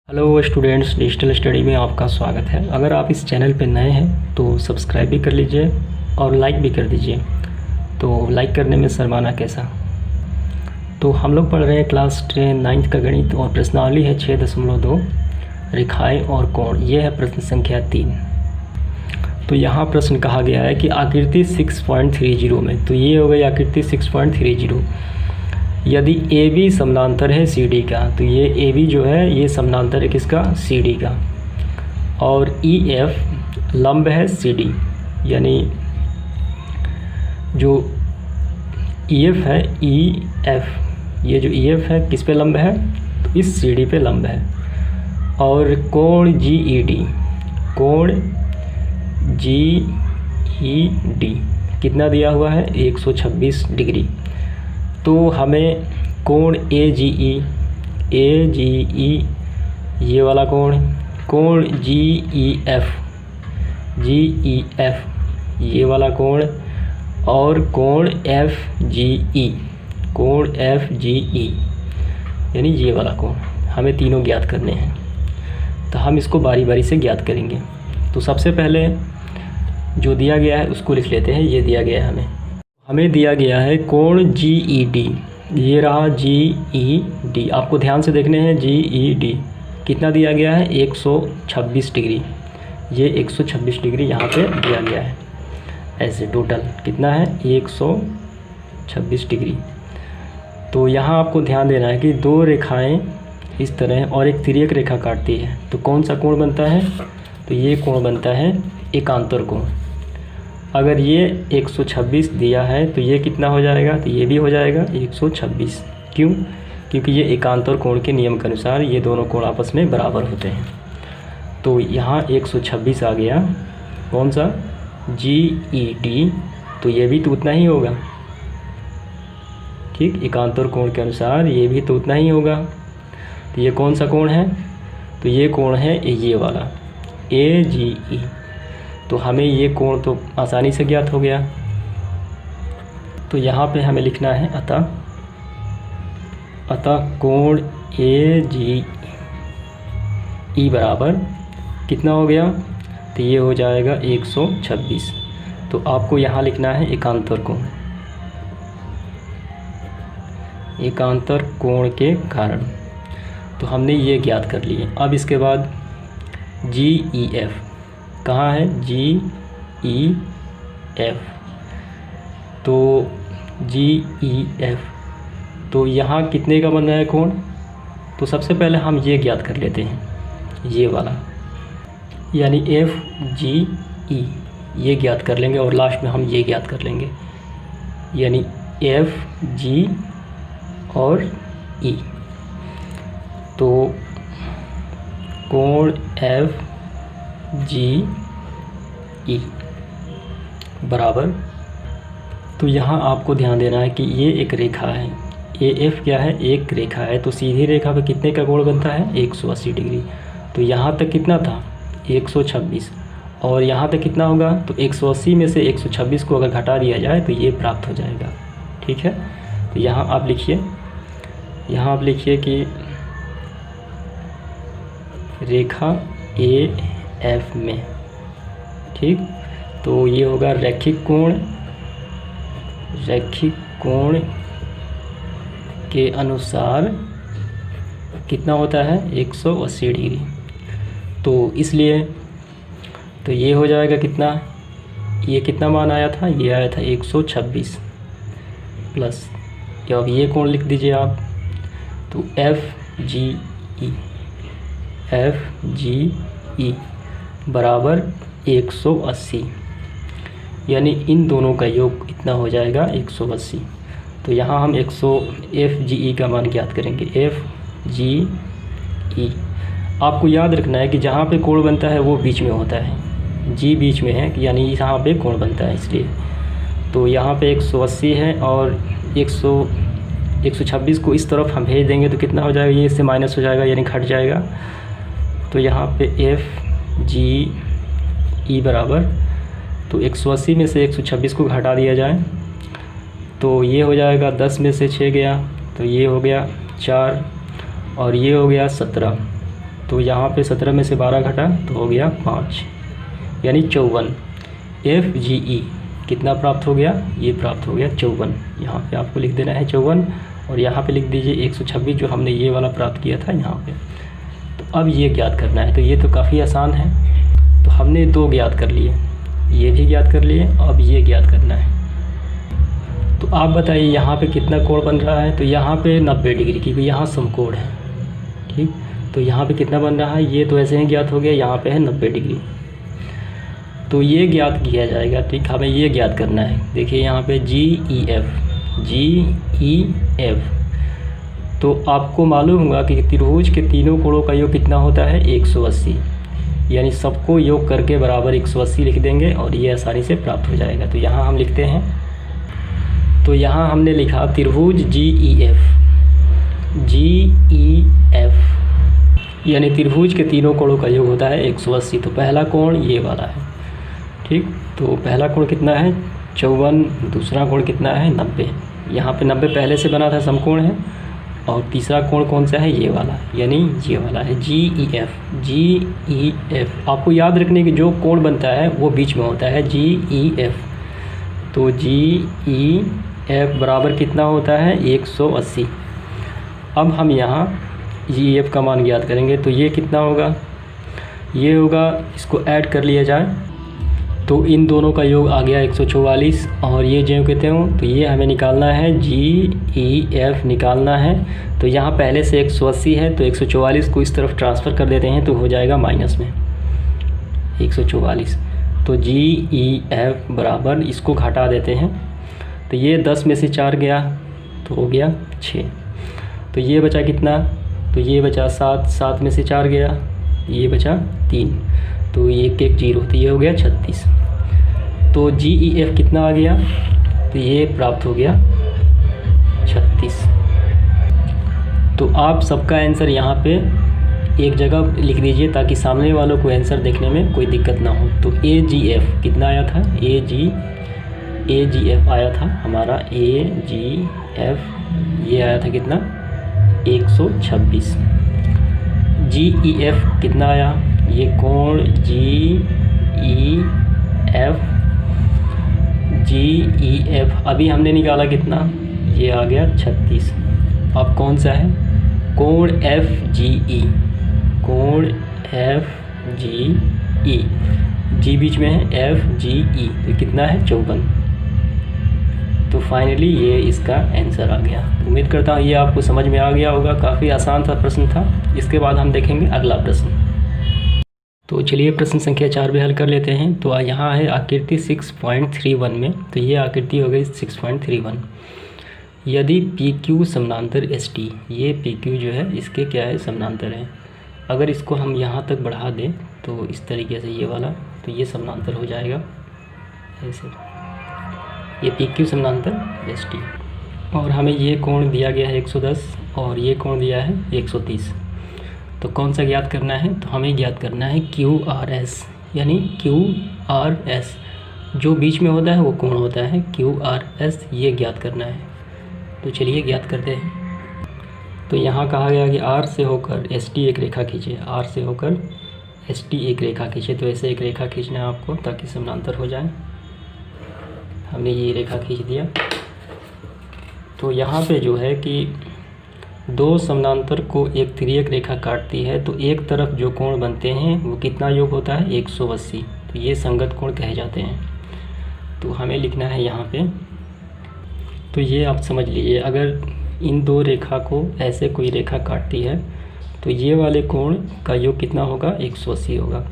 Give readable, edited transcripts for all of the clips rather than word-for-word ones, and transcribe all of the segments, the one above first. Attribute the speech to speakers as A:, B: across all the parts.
A: Hello students, digital study में आपका स्वागत है। अगर आप इस चैनल पर नए हैं तो सब्सक्राइब भी कर लीजिए और लाइक भी कर दीजिए। तो लाइक करने में शर्माना कैसा। तो हम लोग पढ़ रहे हैं क्लास 9th का गणित और प्रश्नावली है 6.2 रेखाएं और कोण। ये है प्रश्न संख्या 3। तो यहाँ प्रश्न कहा गया है कि आकृति 6.30 में, तो ये हो गई आकृति 6.30। यदि ए बी समानांतर है सी डी का, तो ये ए बी जो है ये समानांतर है किसका, सी डी का। और ई एफ लंब है सी डी, यानी जो ई एफ है, ई एफ ये जो ई एफ है किस पे लंब है, तो इस सी डी पे लंब है। और कोण जी ई डी, कोण जी ई डी कितना दिया हुआ है, 126 डिग्री। तो हमें कोण ए जी ई ये वाला कोण जी ई एफ ये वाला कोण, और कोण एफ जी ई यानी ये वाला कोण, हमें तीनों ज्ञात करने हैं। तो हम इसको बारी बारी से ज्ञात करेंगे। तो सबसे पहले जो दिया गया है उसको लिख लेते हैं। ये दिया गया है हमें दिया गया है कोण जी ई डी, ये रहा जी ई डी। आपको ध्यान से देखने हैं, जी ई डी कितना दिया गया है, 126 डिग्री। ये 126 डिग्री यहाँ पे दिया गया है। ऐसे टोटल कितना है, 126 डिग्री। तो यहाँ आपको ध्यान देना है कि दो रेखाएं इस तरह और एक तिर्यक रेखा काटती है, तो कौन सा कोण बनता है, तो ये कोण बनता है एकांतर कोण। अगर ये 126 दिया है तो ये कितना हो जाएगा, तो ये भी हो जाएगा 126। क्यों, क्योंकि ये एकांतर कोण के नियम के अनुसार ये दोनों कोण आपस में बराबर होते हैं। तो यहाँ 126 आ गया, कौन सा, जी ई डी, तो ये भी तो उतना ही होगा। ठीक, एकांतर कोण के अनुसार ये भी तो उतना ही होगा। तो ये कौन सा कोण है, तो ये कोण है ये वाला ए जी ई। तो हमें ये कोण तो आसानी से ज्ञात हो गया। तो यहाँ पे हमें लिखना है अतः कोण ए जी ई बराबर कितना हो गया, तो ये हो जाएगा 126। तो आपको यहाँ लिखना है एकांतर कोण, एकांतर कोण के कारण। तो हमने ये ज्ञात कर लिए। अब इसके बाद जी ई एफ कहाँ है, जी ई एफ, तो जी ई एफ, तो यहाँ कितने का बन रहा है कोण। तो सबसे पहले हम ये ज्ञात कर लेते हैं, ये वाला यानी एफ जी ई, ये ज्ञात कर लेंगे और लास्ट में हम ये ज्ञात कर लेंगे, यानी एफ जी और ई। तो कोण एफ जी ई बराबर, तो यहाँ आपको ध्यान देना है कि ये एक रेखा है, ए एफ क्या है, एक रेखा है। तो सीधी रेखा पे कितने का कोण बनता है, 180 डिग्री। तो यहाँ तक कितना था, 126, और यहाँ तक कितना होगा, तो 180 में से 126 को अगर घटा दिया जाए तो ये प्राप्त हो जाएगा। ठीक है, तो यहाँ आप लिखिए कि रेखा ए एफ में, ठीक, तो ये होगा रैखिक कोण के अनुसार कितना होता है, 180 डिग्री। तो इसलिए तो ये हो जाएगा कितना, ये कितना मान आया था, ये आया था 126 प्लस, अब ये कोण लिख दीजिए आप, तो एफ जी ई बराबर 180, यानी इन दोनों का योग इतना हो जाएगा 180। तो यहाँ हम एफ जी ई का मान ज्ञात करेंगे, एफ जी ई। आपको याद रखना है कि जहाँ पे कोण बनता है वो बीच में होता है, जी बीच में है, यानी यहाँ पे कोण बनता है इसलिए। तो यहाँ पे 180 है और 126 को इस तरफ हम भेज देंगे तो कितना हो जाएगा, ये इससे माइनस हो जाएगा यानी घट जाएगा। तो यहाँ पे एफ जी ई बराबर, तो 180 में से 126 को घटा दिया जाए तो ये हो जाएगा 10 में से 6 गया, तो ये हो गया 4 और ये हो गया 17। तो यहाँ पे 17 में से 12 घटा तो हो गया 5, यानी 54। FGE कितना प्राप्त हो गया, ये प्राप्त हो गया 54। यहाँ पे आपको लिख देना है 54 और यहाँ पे लिख दीजिए 126 जो हमने ये वाला प्राप्त किया था यहाँ पे। तो अब ये ज्ञात करना है, तो ये तो काफ़ी आसान है। तो हमने 2 ज्ञात कर लिए, ये भी ज्ञात कर लिए, अब ये ज्ञात करना है। तो आप बताइए यहाँ पे कितना कोण बन रहा है, तो यहाँ पे 90 डिग्री, क्योंकि यहाँ समकोण है। ठीक, तो यहाँ पे कितना बन रहा है, ये तो ऐसे ही ज्ञात हो गया, यहाँ पे है 90 डिग्री। तो ये ज्ञात किया जाएगा। ठीक, हमें ये ज्ञात करना है। देखिए यहाँ पे GEF, तो आपको मालूम होगा कि त्रिभुज के तीनों कोणों का योग कितना होता है, 180, यानी सबको योग करके बराबर 180 लिख देंगे और ये आसानी से प्राप्त हो जाएगा। तो यहाँ हम लिखते हैं, तो यहाँ हमने लिखा त्रिभुज GEF, यानी त्रिभुज के तीनों कोणों का योग होता है 180। तो पहला कोण ये वाला है। ठीक, तो पहला कोण कितना है 54, दूसरा कोण कितना है 90। यहाँ पे 90 पहले से बना था, समकोण है। और तीसरा कोण कौन सा है, ये वाला, यानी ये वाला है GEF। आपको याद रखने की जो कोण बनता है वो बीच में होता है GEF। तो GEF बराबर कितना होता है 180। अब हम यहाँ GEF का मान ज्ञात करेंगे। तो ये कितना होगा, ये होगा, इसको ऐड कर लिया जाए तो इन दोनों का योग आ गया 144 और ये जो कहते हो, तो ये हमें निकालना है GEF निकालना है। तो यहाँ पहले से 180 है तो 144 को इस तरफ ट्रांसफ़र कर देते हैं तो हो जाएगा माइनस में 144। तो GEF बराबर, इसको घटा देते हैं तो ये 10 में से 4 गया तो हो गया 6। तो ये बचा कितना, तो ये बचा 7, 7 में से 4 गया, ये बचा 3, तो 1 1 0, तो ये हो गया 36। तो GEF कितना आ गया, तो ये प्राप्त हो गया 36। तो आप सबका आंसर यहाँ पे एक जगह लिख दीजिए ताकि सामने वालों को आंसर देखने में कोई दिक्कत ना हो। तो AGF कितना आया था, AGF आया था हमारा, AGF ये आया था कितना 126। GEF कितना आया, ये कोण GEF अभी हमने निकाला कितना, ये आ गया 36। अब कौन सा है, कोण FGE, कोण FGE, G बीच में है, FGE तो कितना है 54। तो फाइनली ये इसका आंसर आ गया। उम्मीद करता हूँ ये आपको समझ में आ गया होगा। काफ़ी आसान सा प्रश्न था। इसके बाद हम देखेंगे अगला प्रश्न। तो चलिए प्रश्न संख्या 4 भी हल कर लेते हैं। तो यहाँ है आकृति 6.31 में, तो ये आकृति हो गई 6.31। यदि PQ समानांतर ST, ये PQ जो है इसके क्या है, समानांतर है। अगर इसको हम यहाँ तक बढ़ा दें तो इस तरीके से ये वाला, तो ये समानांतर हो जाएगा ऐसे, ये PQ समानांतर ST। और हमें ये कोण दिया गया है 110 और ये कोण दिया है 130। तो कौन सा ज्ञात करना है, तो हमें ज्ञात करना है QRS, यानी QRS जो बीच में होता है वो कोण होता है QRS, ये ज्ञात करना है। तो चलिए ज्ञात करते हैं। तो यहाँ कहा गया कि R से होकर ST एक रेखा खींचे, R से होकर ST एक रेखा खींचे। तो ऐसे एक रेखा खींचना है आपको ताकि समानांतर हो जाए। हमने ये रेखा खींच दिया। तो यहाँ पे जो है कि दो समानांतर को एक तिर्यक रेखा काटती है तो एक तरफ जो कोण बनते हैं वो कितना योग होता है 180। तो ये संगत कोण कहे जाते हैं। तो हमें लिखना है यहाँ पे, तो ये आप समझ लीजिए, अगर इन दो रेखा को ऐसे कोई रेखा काटती है तो ये वाले कोण का योग कितना होगा 180 होगा।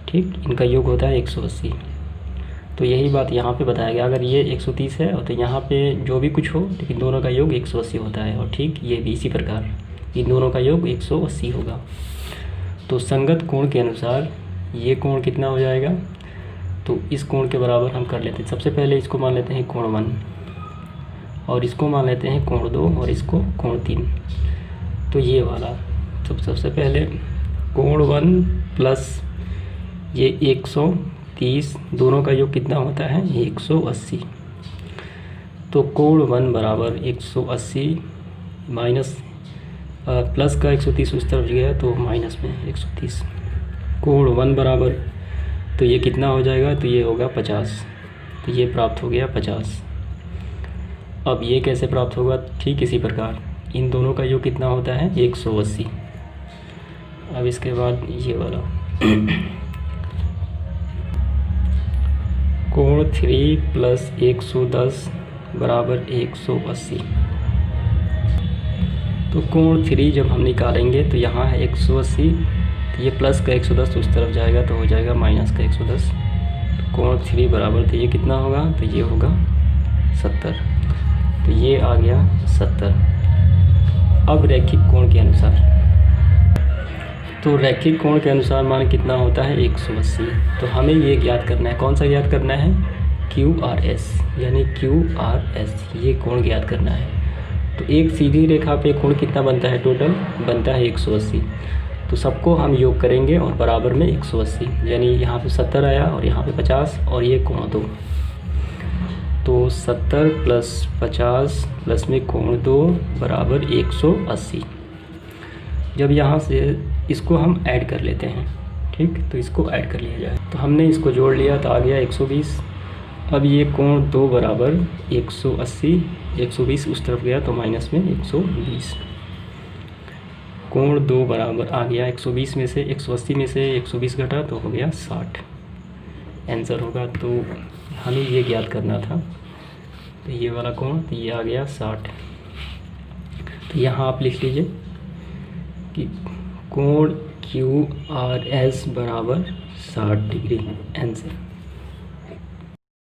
A: ठीक, इनका योग होता है 180। तो यही बात यहाँ पे बताया गया, अगर ये 130 है और तो यहाँ पे जो भी कुछ हो लेकिन दोनों का योग 180 होता है। और ठीक ये भी इसी प्रकार इन दोनों का योग 180 होगा। तो संगत कोण के अनुसार ये कोण कितना हो जाएगा, तो इस कोण के बराबर हम कर लेते हैं। सबसे पहले इसको मान लेते हैं कोण 1 और इसको मान लेते हैं कोण 2 और इसको कोण 3। तो ये वाला सबसे पहले कोण 1 प्लस ये 130, दोनों का योग कितना होता है 180। तो कोण 1 बराबर 180 माइनस प्लस का 130 उस तरफ गया तो माइनस में 130। कोण 1 बराबर, तो ये कितना हो जाएगा, तो ये होगा 50। तो ये प्राप्त हो गया 50। अब ये कैसे प्राप्त होगा, ठीक इसी प्रकार इन दोनों का योग कितना होता है 180। अब इसके बाद ये वाला कोण 3 प्लस 110 बराबर 180। तो कोण 3 जब हम निकालेंगे तो यहाँ है 180, तो ये प्लस का 110 उस तरफ जाएगा तो हो जाएगा माइनस का 110। तो कोण 3 बराबर, तो ये कितना होगा, तो ये होगा 70। तो ये आ गया 70। अब रैखिक कोण के अनुसार, तो रैखिक कोण के अनुसार मान कितना होता है 180। तो हमें ये ज्ञात करना है, कौन सा ज्ञात करना है, QRS, यानी QRS ये कोण ज्ञात करना है। तो एक सीधी रेखा पे कोण कितना बनता है, टोटल बनता है 180। तो सबको हम योग करेंगे और बराबर में 180, यानी यहाँ पे 70 आया और यहाँ पे 50 और ये कोण 2। तो 70 प्लस 50 प्लस में कोण 2 बराबर 180। जब यहाँ से इसको हम ऐड कर लेते हैं, ठीक, तो इसको ऐड कर लिया जाए, तो हमने इसको जोड़ लिया तो आ गया 120। अब ये कोण 2 बराबर 180, 120 उस तरफ गया तो माइनस में 120। कोण 2 बराबर आ गया 120 में से 180 में से 120 घटा तो हो गया 60 आंसर होगा। तो हमें ये ज्ञात करना था, तो ये वाला कोण, तो ये आ गया 60। तो यहाँ आप लिख लीजिए कि कोण QRS बराबर 60 डिग्री आंसर।